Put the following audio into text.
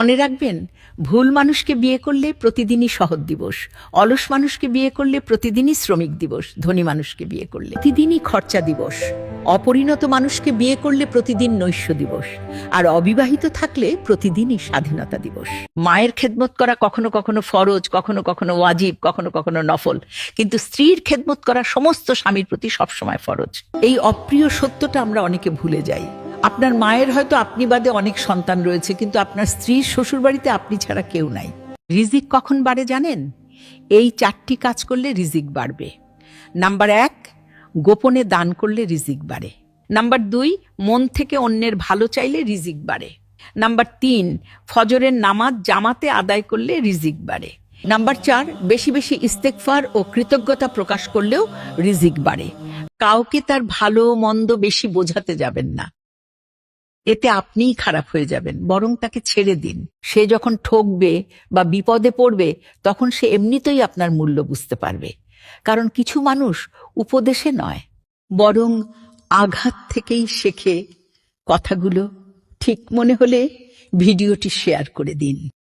মনে রাখবেন, ভুল মানুষকে বিয়ে করলে প্রতিদিনই শহর দিবস, অলস মানুষকে বিয়ে করলে প্রতিদিনই শ্রমিক দিবস, ধনী মানুষকে বিয়ে করলে প্রতিদিনই খরচা দিবস, অপরিণত মানুষকে বিয়ে করলে প্রতিদিন নৈশ দিবস, আর অবিবাহিত থাকলে প্রতিদিনই স্বাধীনতা দিবস। মায়ের খেদমত করা কখনো কখনো ফরজ, কখনো কখনো ওয়াজিব, কখনো কখনো নফল, কিন্তু স্ত্রীর খেদমত করা সমস্ত স্বামীর প্রতি সবসময় ফরজ। এই অপ্রিয় সত্যটা আমরা অনেকে ভুলে যাই। আপনার মায়ের হয়তো আপনি বাদে অনেক সন্তান রয়েছে, কিন্তু আপনার স্ত্রীর শ্বশুরবাড়িতে আপনি ছাড়া কেউ নাই। রিজিক কখন বাড়ে জানেন? এই 4টি কাজ করলে রিজিক বাড়বে। নাম্বার 1, গোপনে দান করলে রিজিক বাড়ে। নাম্বার 2, মন থেকে অন্যের ভালো চাইলে রিজিক বাড়ে। নাম্বার 3, ফজরের নামাজ জামাতে আদায় করলে রিজিক বাড়ে। নাম্বার 4, বেশি বেশি ইস্তেগফার ও কৃতজ্ঞতা প্রকাশ করলেও রিজিক বাড়ে। কাউকে তার ভালো মন্দ বেশি বোঝাতে যাবেন না, এতে আপনিই খারাপ হয়ে যাবেন। বরং তাকে ছেড়ে দিন। সে যখন ঠকবে বা বিপদে পড়বে, তখন সে এমনিতেই আপনার মূল্য বুঝতে পারবে। কারণ কিছু মানুষ উপদেশে নয়, বরং আঘাত থেকেই শেখে। কথাগুলো ঠিক মনে হলে ভিডিওটি শেয়ার করে দিন।